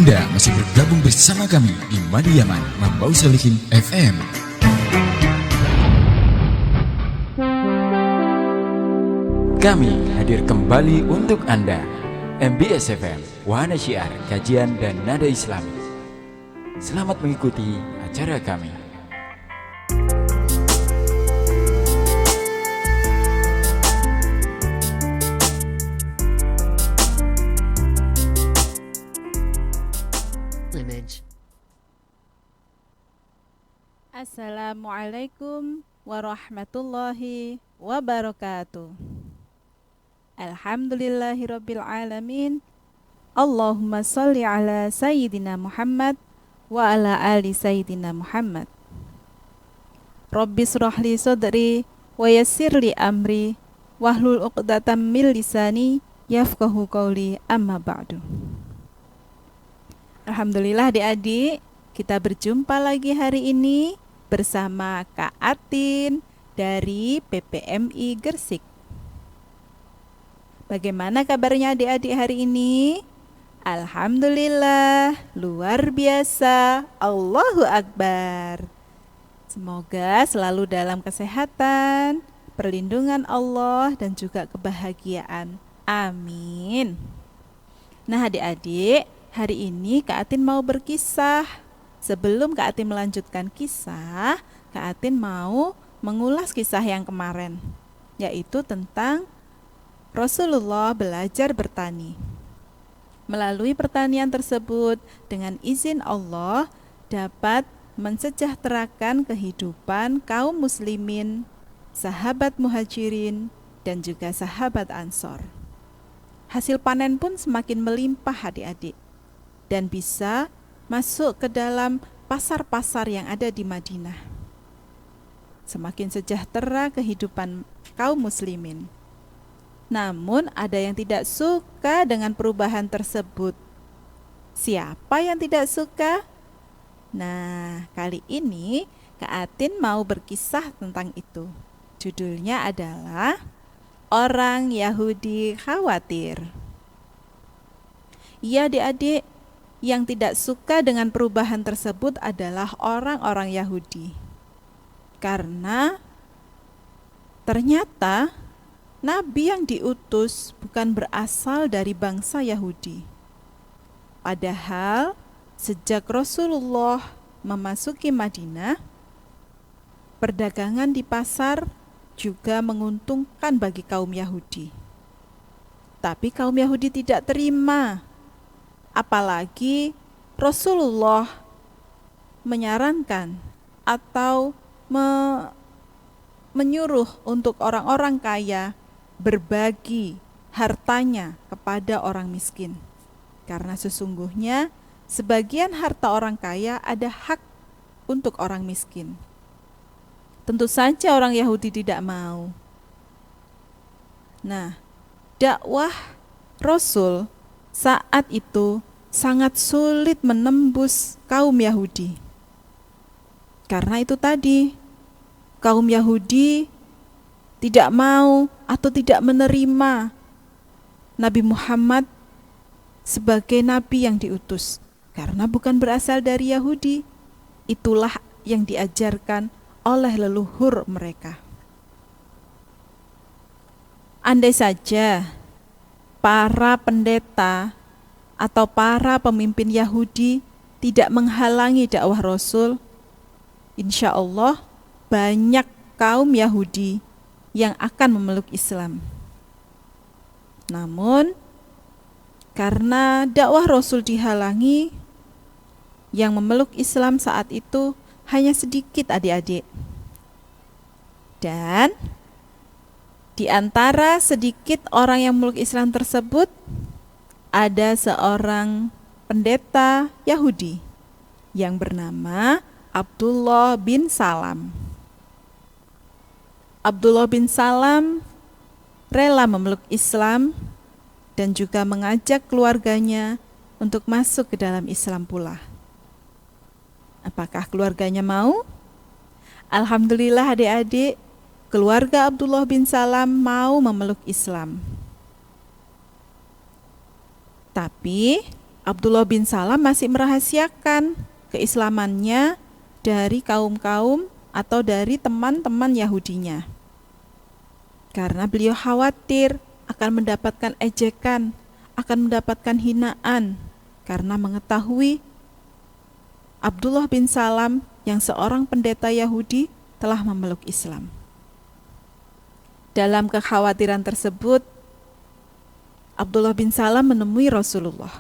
Anda masih bergabung bersama kami di Madiyaman Mambau Salihin FM. Kami hadir kembali untuk Anda. MBS FM, Wahana Syiar, Kajian dan Nada Islami. Selamat mengikuti acara kami. Assalamualaikum warahmatullahi wabarakatuh. Alhamdulillahirabbil alamin. Allahumma shalli ala sayyidina Muhammad wa ala ali sayyidina Muhammad. Rabbi shrahli sadri wa yassirli amri wahlul 'uqdatam min lisani yafqahu qawli, amma ba'du. Alhamdulillah adik-adik, kita berjumpa lagi hari ini bersama Kak Atin dari PPMI Gresik. Bagaimana kabarnya adik-adik hari ini? Alhamdulillah, luar biasa, Allahu Akbar. Semoga selalu dalam kesehatan, perlindungan Allah dan juga kebahagiaan. Amin. Nah adik-adik, hari ini Kak Atin mau berkisah. Sebelum Kak Atin melanjutkan kisah, Kak Atin mau mengulas kisah yang kemarin, yaitu tentang Rasulullah belajar bertani. Melalui pertanian tersebut, dengan izin Allah, dapat mensejahterakan kehidupan kaum muslimin, sahabat muhajirin, dan juga sahabat ansor. Hasil panen pun semakin melimpah adik-adik, dan bisa masuk ke dalam pasar-pasar yang ada di Madinah. Semakin sejahtera kehidupan kaum muslimin. Namun ada yang tidak suka dengan perubahan tersebut. Siapa yang tidak suka? Nah, kali ini Kak Atin mau berkisah tentang itu. Judulnya adalah Orang Yahudi Khawatir. Iya adik-adik, yang tidak suka dengan perubahan tersebut adalah orang-orang Yahudi. Karena ternyata Nabi yang diutus bukan berasal dari bangsa Yahudi. Padahal sejak Rasulullah memasuki Madinah, perdagangan di pasar juga menguntungkan bagi kaum Yahudi. Tapi kaum Yahudi tidak terima. Apalagi Rasulullah menyarankan atau menyuruh untuk orang-orang kaya berbagi hartanya kepada orang miskin. Karena sesungguhnya sebagian harta orang kaya ada hak untuk orang miskin. Tentu saja orang Yahudi tidak mau. Nah, dakwah Rasul saat itu sangat sulit menembus kaum Yahudi. Karena itu tadi, kaum Yahudi tidak mau atau tidak menerima Nabi Muhammad sebagai nabi yang diutus. Karena bukan berasal dari Yahudi. Itulah yang diajarkan oleh leluhur mereka. Andai saja para pendeta atau para pemimpin Yahudi tidak menghalangi dakwah Rasul, insya Allah banyak kaum Yahudi yang akan memeluk Islam. Namun karena dakwah Rasul dihalangi, yang memeluk Islam saat itu hanya sedikit adik-adik. Dan di antara sedikit orang yang memeluk Islam tersebut, ada seorang pendeta Yahudi yang bernama Abdullah bin Salam. Abdullah bin Salam rela memeluk Islam dan juga mengajak keluarganya untuk masuk ke dalam Islam pula. Apakah keluarganya mau? Alhamdulillah adik-adik, keluarga Abdullah bin Salam mau memeluk Islam. Tapi Abdullah bin Salam masih merahasiakan keislamannya dari kaum-kaum atau dari teman-teman Yahudinya. Karena beliau khawatir akan mendapatkan ejekan, akan mendapatkan hinaan, karena mengetahui Abdullah bin Salam yang seorang pendeta Yahudi telah memeluk Islam. Dalam kekhawatiran tersebut, Abdullah bin Salam menemui Rasulullah.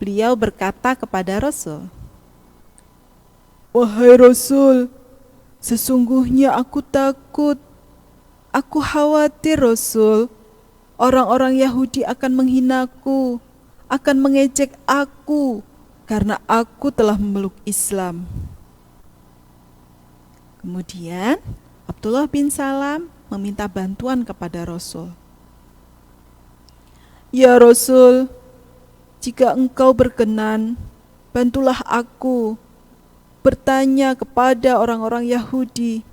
Beliau berkata kepada Rasul, "Wahai Rasul, sesungguhnya aku takut. Aku khawatir, Rasul. Orang-orang Yahudi akan menghinaku, akan mengejek aku, karena aku telah memeluk Islam." Kemudian Abdullah bin Salam meminta bantuan kepada Rasul. "Ya Rasul, jika engkau berkenan, bantulah aku bertanya kepada orang-orang Yahudi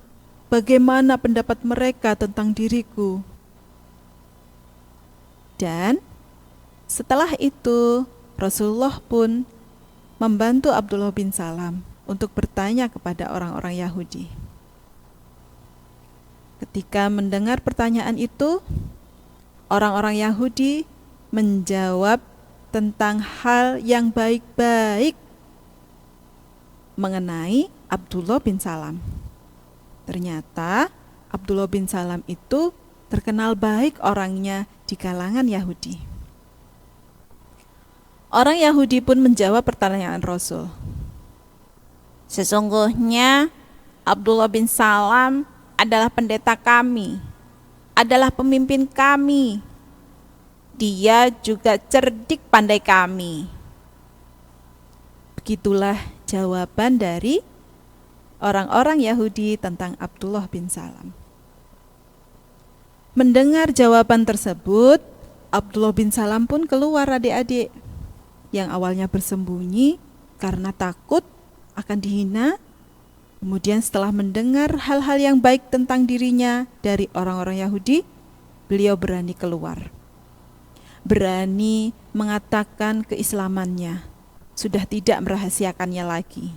bagaimana pendapat mereka tentang diriku." Dan setelah itu Rasulullah pun membantu Abdullah bin Salam untuk bertanya kepada orang-orang Yahudi. Ketika mendengar pertanyaan itu, orang-orang Yahudi menjawab tentang hal yang baik-baik mengenai Abdullah bin Salam. Ternyata Abdullah bin Salam itu terkenal baik orangnya di kalangan Yahudi. Orang Yahudi pun menjawab pertanyaan Rasul. "Sesungguhnya Abdullah bin Salam adalah pendeta kami, adalah pemimpin kami. Dia juga cerdik pandai kami." Begitulah jawaban dari orang-orang Yahudi tentang Abdullah bin Salam. Mendengar jawaban tersebut, Abdullah bin Salam pun keluar, adik-adik. Yang awalnya bersembunyi karena takut akan dihina, kemudian setelah mendengar hal-hal yang baik tentang dirinya dari orang-orang Yahudi, beliau berani keluar. Berani mengatakan keislamannya, sudah tidak merahasiakannya lagi.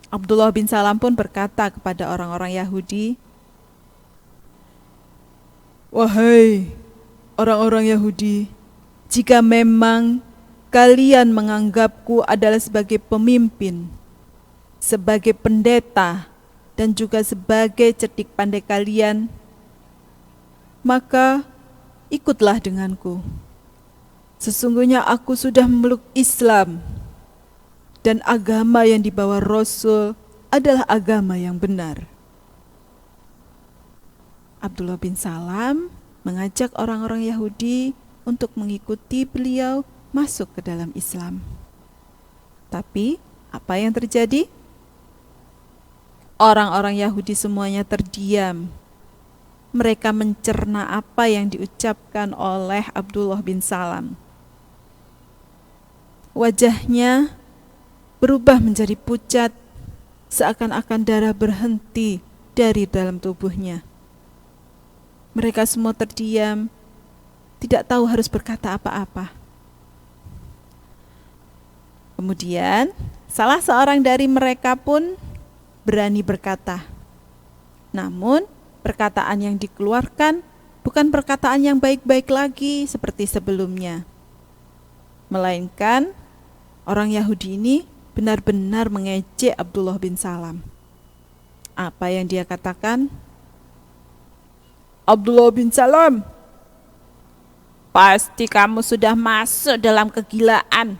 Abdullah bin Salam pun berkata kepada orang-orang Yahudi, "Wahai orang-orang Yahudi, jika memang kalian menganggapku adalah sebagai pemimpin, sebagai pendeta, dan juga sebagai cerdik pandai kalian, maka ikutlah denganku. Sesungguhnya aku sudah memeluk Islam, dan agama yang dibawa Rasul adalah agama yang benar." Abdullah bin Salam mengajak orang-orang Yahudi untuk mengikuti beliau masuk ke dalam Islam. Tapi apa yang terjadi? Orang-orang Yahudi semuanya terdiam. Mereka mencerna apa yang diucapkan oleh Abdullah bin Salam. Wajahnya berubah menjadi pucat, seakan-akan darah berhenti dari dalam tubuhnya. Mereka semua terdiam, tidak tahu harus berkata apa-apa. Kemudian, salah seorang dari mereka pun berani berkata. Namun, perkataan yang dikeluarkan bukan perkataan yang baik-baik lagi seperti sebelumnya. Melainkan, orang Yahudi ini benar-benar mengejek Abdullah bin Salam. Apa yang dia katakan? "Abdullah bin Salam, pasti kamu sudah masuk dalam kegilaan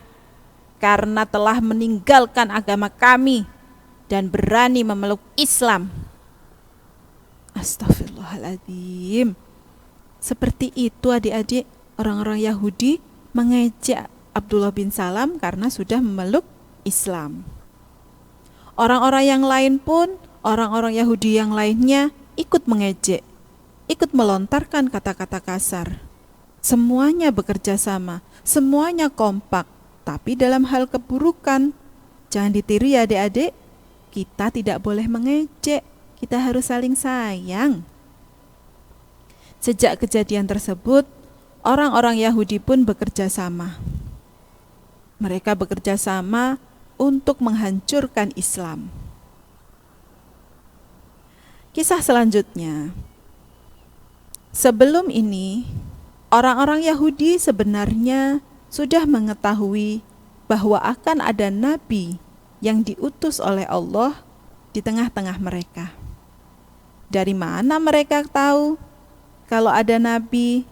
karena telah meninggalkan agama kami dan berani memeluk Islam." Astagfirullahaladzim. Seperti itu adik-adik, orang-orang Yahudi mengejek Abdullah bin Salam karena sudah memeluk Islam. Orang-orang yang lain pun, orang-orang Yahudi yang lainnya ikut mengejek, ikut melontarkan kata-kata kasar. Semuanya bekerja sama, semuanya kompak, tapi dalam hal keburukan. Jangan ditiru ya adik-adik, kita tidak boleh mengejek, kita harus saling sayang. Sejak kejadian tersebut, orang-orang Yahudi pun bekerja sama. Mereka bekerja sama untuk menghancurkan Islam. Kisah selanjutnya. Sebelum ini, orang-orang Yahudi sebenarnya sudah mengetahui bahwa akan ada nabi yang diutus oleh Allah di tengah-tengah mereka. Dari mana mereka tahu kalau ada nabi?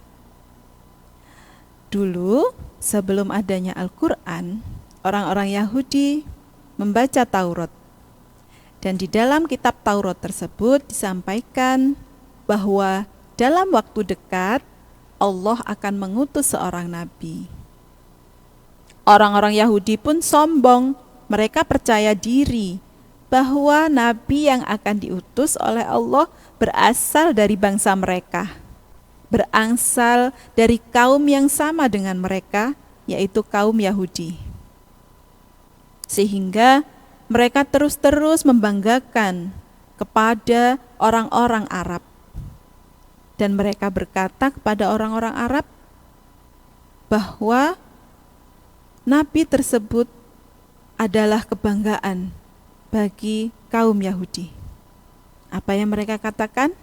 Dulu, sebelum adanya Al-Quran, orang-orang Yahudi membaca Taurat. Dan di dalam kitab Taurat tersebut disampaikan bahwa dalam waktu dekat Allah akan mengutus seorang nabi. Orang-orang Yahudi pun sombong, mereka percaya diri bahwa nabi yang akan diutus oleh Allah berasal dari bangsa mereka, berasal dari kaum yang sama dengan mereka, yaitu kaum Yahudi. Sehingga mereka terus-terus membanggakan kepada orang-orang Arab. Dan mereka berkata kepada orang-orang Arab bahwa nabi tersebut adalah kebanggaan bagi kaum Yahudi. Apa yang mereka katakan?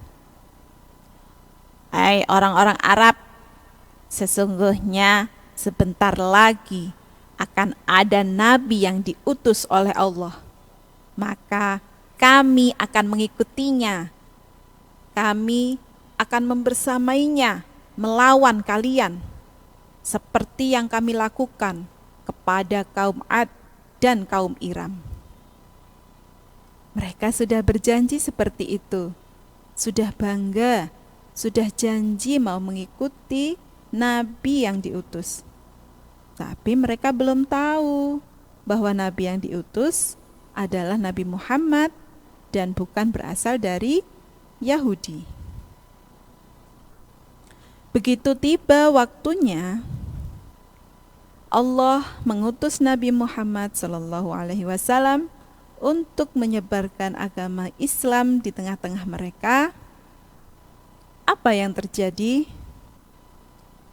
Hai orang-orang Arab, sesungguhnya sebentar lagi akan ada nabi yang diutus oleh Allah. Maka kami akan mengikutinya. Kami akan membersamainya melawan kalian seperti yang kami lakukan kepada kaum Ad dan kaum Iram. Mereka sudah berjanji seperti itu. Sudah bangga, sudah janji mau mengikuti nabi yang diutus. Tapi mereka belum tahu bahwa nabi yang diutus adalah Nabi Muhammad dan bukan berasal dari Yahudi. Begitu tiba waktunya, Allah mengutus Nabi Muhammad SAW untuk menyebarkan agama Islam di tengah-tengah mereka. Apa yang terjadi?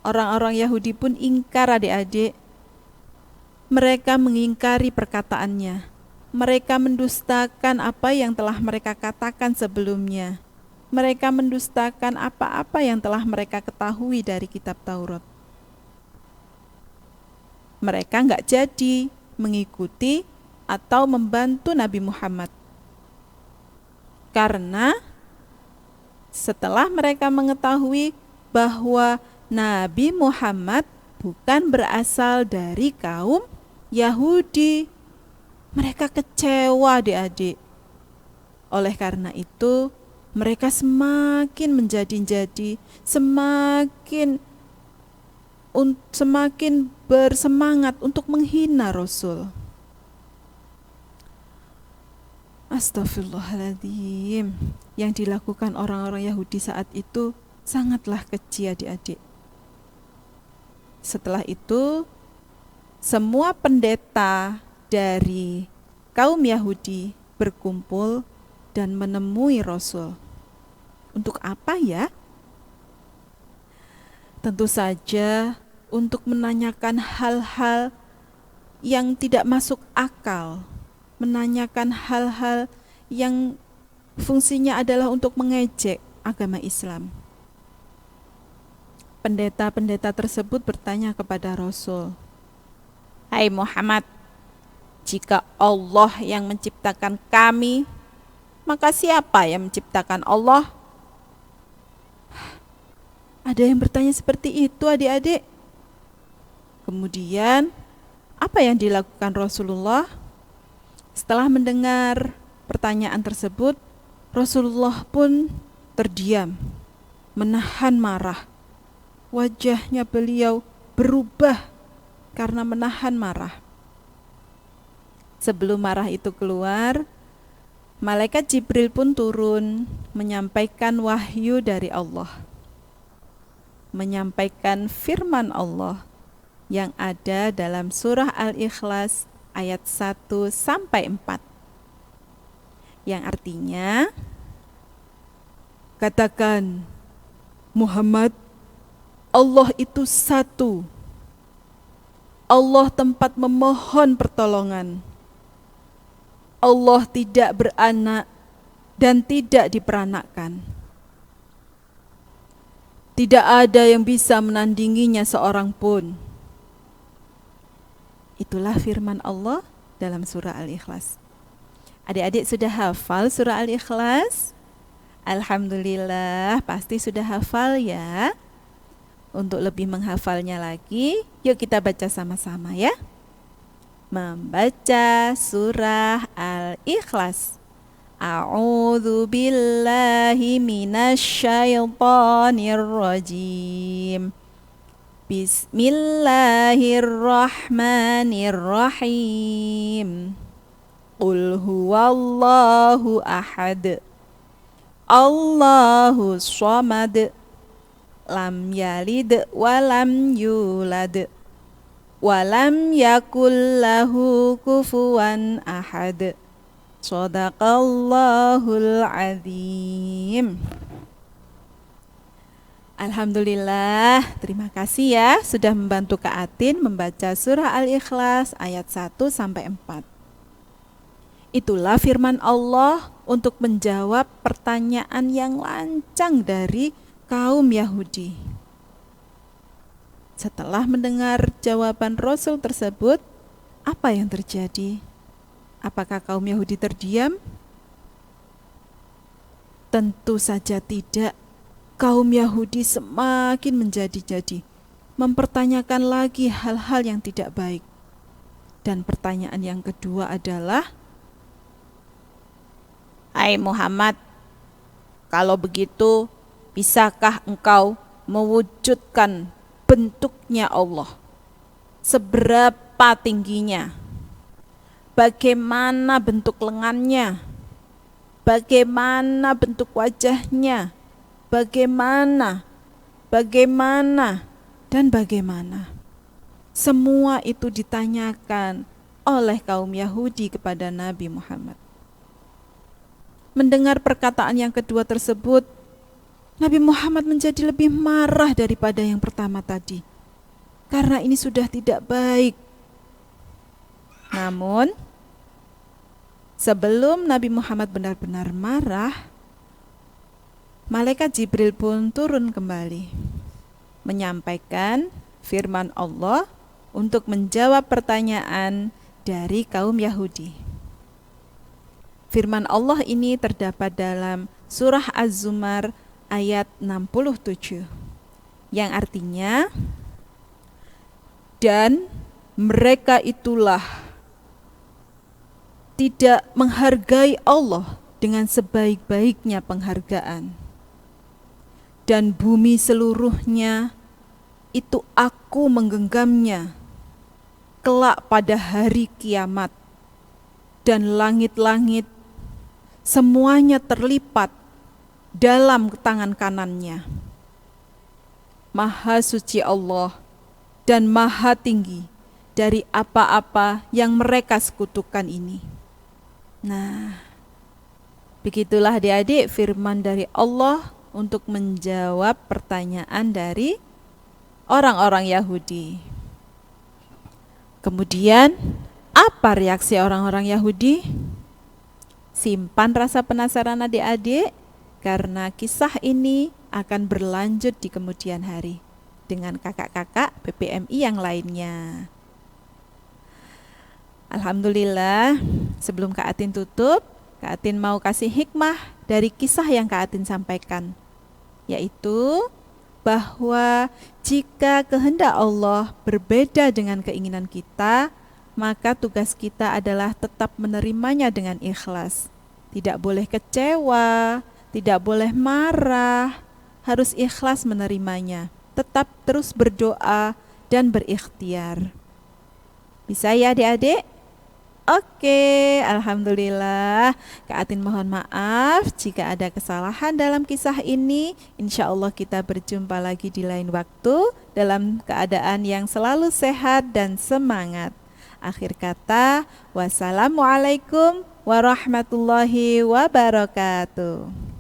Orang-orang Yahudi pun ingkar, adik-adik. Mereka mengingkari perkataannya. Mereka mendustakan apa yang telah mereka katakan sebelumnya. Mereka mendustakan apa-apa yang telah mereka ketahui dari kitab Taurat. Mereka nggak jadi mengikuti atau membantu Nabi Muhammad. Karena setelah mereka mengetahui bahwa Nabi Muhammad bukan berasal dari kaum Yahudi, mereka kecewa, adik-adik. Oleh karena itu, mereka semakin menjadi-jadi, semakin bersemangat untuk menghina Rasul. Astaghfirullahaladzim. Yang dilakukan orang-orang Yahudi saat itu sangatlah keji, adik-adik. Setelah itu, semua pendeta dari kaum Yahudi berkumpul dan menemui Rasul. Untuk apa ya? Tentu saja untuk menanyakan hal-hal yang tidak masuk akal, menanyakan hal-hal yang fungsinya adalah untuk mengejek agama Islam. Pendeta-pendeta tersebut bertanya kepada Rasul, "Hai Muhammad, jika Allah yang menciptakan kami, maka siapa yang menciptakan Allah?" Ada yang bertanya seperti itu, adik-adik. Kemudian, apa yang dilakukan Rasulullah? Setelah mendengar pertanyaan tersebut, Rasulullah pun terdiam, menahan marah. Wajahnya beliau berubah karena menahan marah. Sebelum marah itu keluar, malaikat Jibril pun turun menyampaikan wahyu dari Allah, menyampaikan firman Allah yang ada dalam surah Al-Ikhlas ayat 1-4, yang artinya, katakan, Muhammad, Allah itu satu. Allah tempat memohon pertolongan. Allah tidak beranak dan tidak diperanakkan. Tidak ada yang bisa menandinginya seorang pun. Itulah firman Allah dalam surah Al-Ikhlas. Adik-adik sudah hafal surah Al-Ikhlas? Alhamdulillah, pasti sudah hafal ya. Untuk lebih menghafalnya lagi, yuk kita baca sama-sama ya. Membaca surah Al-Ikhlas. A'udzu billahi minasyaitonir rajim. Bismillahirrahmanirrahim. Qul huwallahu ahad. Allahus samad. Lam yalid walam yulad walam yakul lahu kufuwan ahad. Shadaqallahul azim. Alhamdulillah, terima kasih ya sudah membantu Kak Atin membaca surah Al-Ikhlas ayat 1 sampai 4. Itulah firman Allah untuk menjawab pertanyaan yang lancang dari kaum Yahudi. Setelah mendengar jawaban Rasul tersebut, apa yang terjadi? Apakah kaum Yahudi terdiam? Tentu saja tidak. Kaum Yahudi semakin menjadi-jadi, mempertanyakan lagi hal-hal yang tidak baik. Dan pertanyaan yang kedua adalah, "Hai Muhammad, kalau begitu, bisakah engkau mewujudkan bentuknya Allah? Seberapa tingginya? Bagaimana bentuk lengannya? Bagaimana bentuk wajahnya? Bagaimana? Dan bagaimana?" Semua itu ditanyakan oleh kaum Yahudi kepada Nabi Muhammad. Mendengar perkataan yang kedua tersebut, Nabi Muhammad menjadi lebih marah daripada yang pertama tadi, karena ini sudah tidak baik. Namun, sebelum Nabi Muhammad benar-benar marah, Malaikat Jibril pun turun kembali, menyampaikan firman Allah untuk menjawab pertanyaan dari kaum Yahudi. Firman Allah ini terdapat dalam surah Az-Zumar ayat 67, yang artinya, "Dan mereka itulah tidak menghargai Allah dengan sebaik-baiknya penghargaan. Dan bumi seluruhnya itu aku menggenggamnya kelak pada hari kiamat. Dan langit-langit semuanya terlipat dalam tangan kanannya. Maha suci Allah dan maha tinggi dari apa-apa yang mereka sekutukan ini." Nah, begitulah adik-adik firman dari Allah untuk menjawab pertanyaan dari orang-orang Yahudi. Kemudian, apa reaksi orang-orang Yahudi? Simpan rasa penasaran adik-adik, karena kisah ini akan berlanjut di kemudian hari dengan kakak-kakak PPMI yang lainnya. Alhamdulillah, sebelum Kak Atin tutup, Kak Atin mau kasih hikmah dari kisah yang Kak Atin sampaikan, yaitu bahwa jika kehendak Allah berbeda dengan keinginan kita, maka tugas kita adalah tetap menerimanya dengan ikhlas. Tidak boleh kecewa, tidak boleh marah, harus ikhlas menerimanya. Tetap terus berdoa dan berikhtiar. Bisa ya adik-adik? Oke, alhamdulillah. Kak Atin mohon maaf jika ada kesalahan dalam kisah ini. Insya Allah kita berjumpa lagi di lain waktu dalam keadaan yang selalu sehat dan semangat. Akhir kata, wassalamualaikum warahmatullahi wabarakatuh.